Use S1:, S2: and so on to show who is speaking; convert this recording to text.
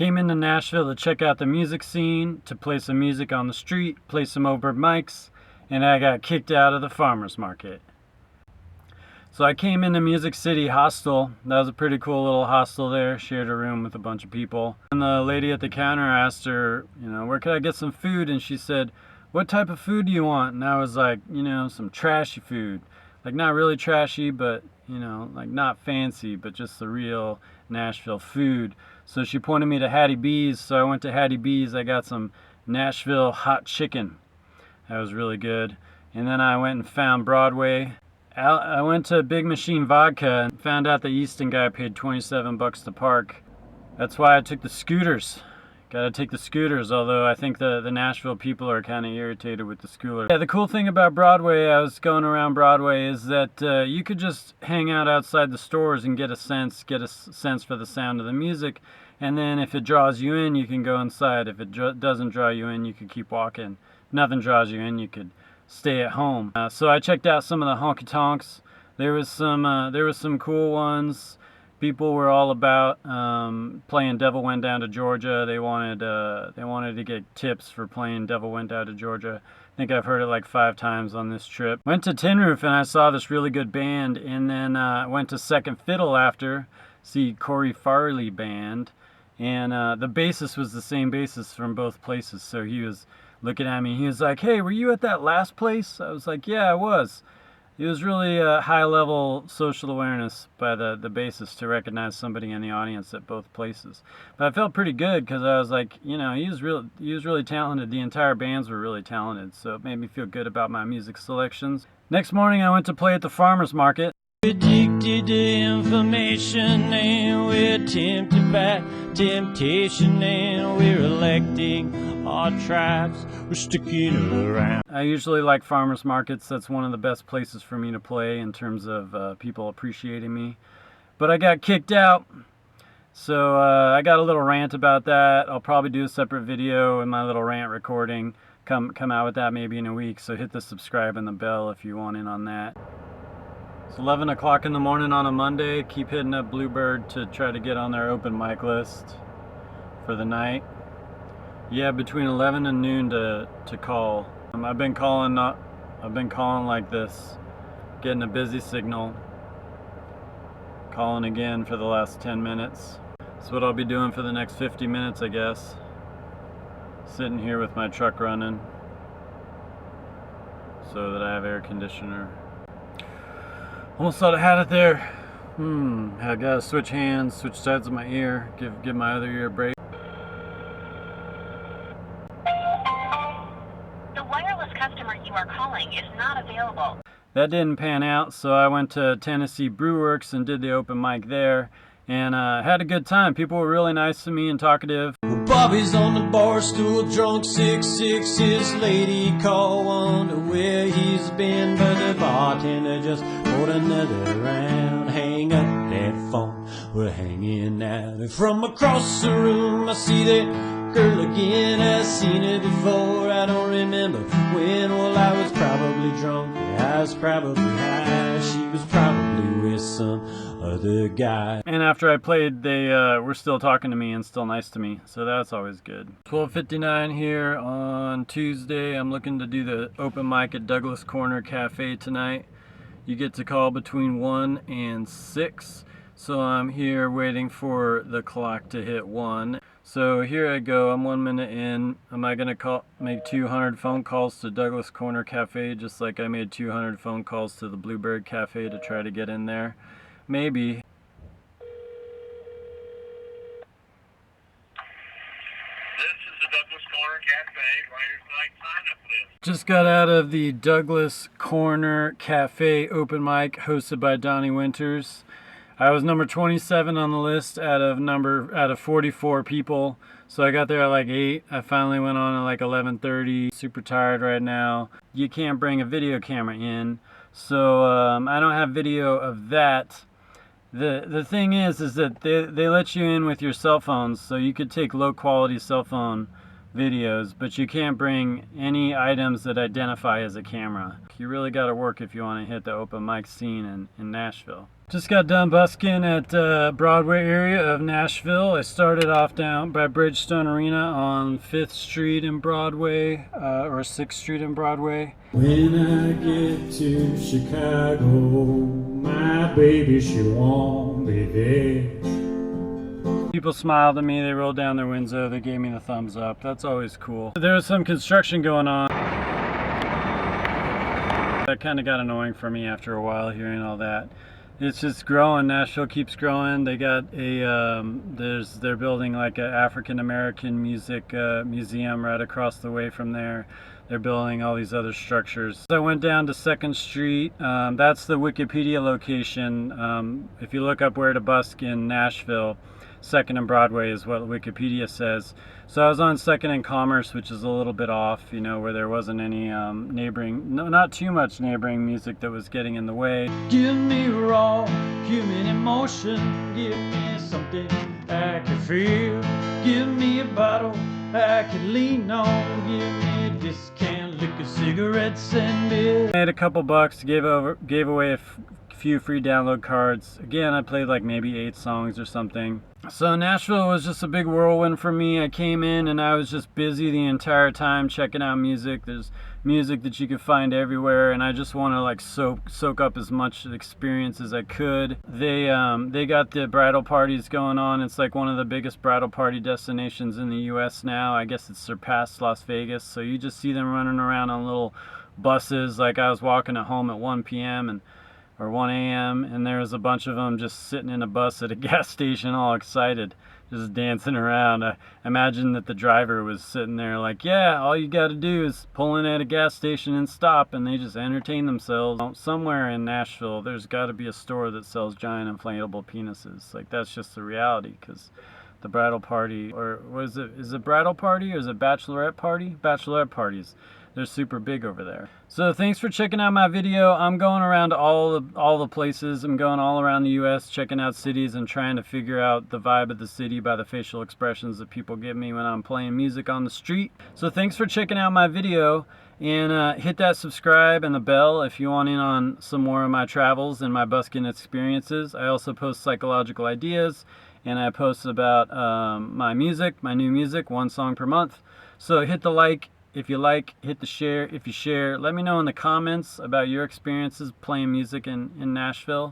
S1: Came into Nashville to check out the music scene, to play some music on the street, play some open mics, and I got kicked out of the farmer's market. So I came into City Hostel. That was a pretty cool little hostel there. Shared a room with a bunch of people. And the lady at the counter asked her, where could I get some food? And she said, what type of food do you want? And I was like, some trashy food. Like not really trashy, but, like not fancy, but just the real Nashville food. So she pointed me to Hattie B's. So I went to Hattie B's. I got some Nashville hot chicken. That was really good. And then I went and found Broadway. I went to Big Machine Vodka and found out the Easton guy paid $27 to park. That's why I took the scooters. Gotta take the scooters, although I think the Nashville people are kind of irritated with the scooters. Yeah, the cool thing about Broadway, I was going around Broadway, is that you could just hang out outside the stores and get a sense for the sound of the music. And then if it draws you in, you can go inside. If it doesn't draw you in, you could keep walking. If nothing draws you in, you could stay at home. So I checked out some of the honky tonks. There was some cool ones. People were all about playing Devil Went Down to Georgia. They wanted to get tips for playing Devil Went Down to Georgia. I think I've heard it like 5 times on this trip. Went to Tin Roof and I saw this really good band, and then went to Second Fiddle after, see Corey Farley Band, and the bassist was the same bassist from both places. So he was looking at me. He was like, "Hey, were you at that last place?" I was like, "Yeah, I was." It was really a high-level social awareness by the bassist to recognize somebody in the audience at both places. But I felt pretty good because I was like, he was really talented. The entire bands were really talented, so it made me feel good about my music selections. Next morning, I went to play at the farmer's market. We're addicted to information and we're tempted by temptation and we're electing our tribes, we're sticking around. I usually like farmers markets. That's one of the best places for me to play in terms of people appreciating me. But I got kicked out, so I got a little rant about that. I'll probably do a separate video in my little rant recording. Come out with that maybe in a week, so hit the subscribe and the bell if you want in on that. It's 11 o'clock in the morning on a Monday. Keep hitting up Bluebird to try to get on their open mic list for the night. Yeah, between 11 and noon to call. I've been calling like this, getting a busy signal. Calling again for the last 10 minutes. That's what I'll be doing for the next 50 minutes, I guess. Sitting here with my truck running so that I have air conditioner. Almost thought I had it there. I gotta switch hands, switch sides of my ear, give my other ear a break.
S2: The wireless customer you are calling is not available.
S1: That didn't pan out, so I went to Tennessee Brewworks and did the open mic there, and had a good time. People were really nice to me and talkative.
S3: Bobby's on the bar stool, drunk 6'6", his lady call, wonder where he's been, but the bartender just poured another round. Hang up that phone, we're hanging out. And from across the room I see that girl again. I've seen her before, I don't remember when. Well, I was probably drunk, I was probably high, she was probably with some other guy.
S1: And after I played, they were still talking to me and still nice to me, so that's always good. 12:59 here on Tuesday. I'm looking to do the open mic at Douglas Corner Cafe tonight. You get to call between 1 and 6, so I'm here waiting for the clock to hit 1. So here I go, I'm 1 minute in. Am I gonna make 200 phone calls to Douglas Corner Cafe just like I made 200 phone calls to the Bluebird Cafe to try to get in there? Maybe.
S2: This is the Douglas Corner Cafe, Writer's Night sign-up list.
S1: Just got out of the Douglas Corner Cafe open mic hosted by Donnie Winters. I was number 27 on the list out of 44 people. So I got there at like 8. I finally went on at like 11:30. Super tired right now. You can't bring a video camera in, so I don't have video of that. The thing is that they let you in with your cell phones, so you could take low quality cell phone videos, but you can't bring any items that identify as a camera. You really got to work if you want to hit the open mic scene in Nashville. Just got done busking at Broadway area of Nashville. I started off down by Bridgestone Arena on 5th Street in Broadway, or 6th Street in Broadway.
S3: When I get to Chicago, my baby, she won't be there.
S1: People smiled at me, they rolled down their window, they gave me the thumbs up. That's always cool. There was some construction going on. That kind of got annoying for me after a while, hearing all that. It's just growing. Nashville keeps growing. They got a they're building like an African American music museum right across the way from there. They're building all these other structures. So I went down to 2nd Street. That's the Wikipedia location. If you look up where to busk in Nashville, 2nd and Broadway is what Wikipedia says. So I was on 2nd and Commerce, which is a little bit off, you know, where there wasn't any not too much neighboring music that was getting in the way.
S3: Give me raw human emotion. Give me something I can feel. Give me a bottle I can lean on. Give me a discount liquor, cigarettes, and beer.
S1: Made a couple bucks, gave away a few free download cards. Again, I played like maybe 8 songs or something. So Nashville was just a big whirlwind for me. I came in and I was just busy the entire time checking out music. There's music that you can find everywhere, and I just want to like soak up as much experience as I could. They got the bridal parties going on. It's like one of the biggest bridal party destinations in the US now. I guess it's surpassed Las Vegas. So you just see them running around on little buses. Like I was walking at home at 1 p.m. or 1 a.m. and there was a bunch of them just sitting in a bus at a gas station all excited, just dancing around. I imagine that the driver was sitting there like, yeah, all you got to do is pull in at a gas station and stop, and they just entertain themselves. Somewhere in Nashville there's got to be a store that sells giant inflatable penises. Like that's just the reality, because the bridal party, or is it bridal party or is it bachelorette party? Bachelorette parties, they're super big over there. So thanks for checking out my video. I'm going around all the places. I'm going all around the US, checking out cities and trying to figure out the vibe of the city by the facial expressions that people give me when I'm playing music on the street. So thanks for checking out my video, and hit that subscribe and the bell if you want in on some more of my travels and my busking experiences. I also post psychological ideas, and I post about my music, my new music, 1 song per month. So hit the like if you like, hit the share if you share. Let me know in the comments about your experiences playing music in Nashville.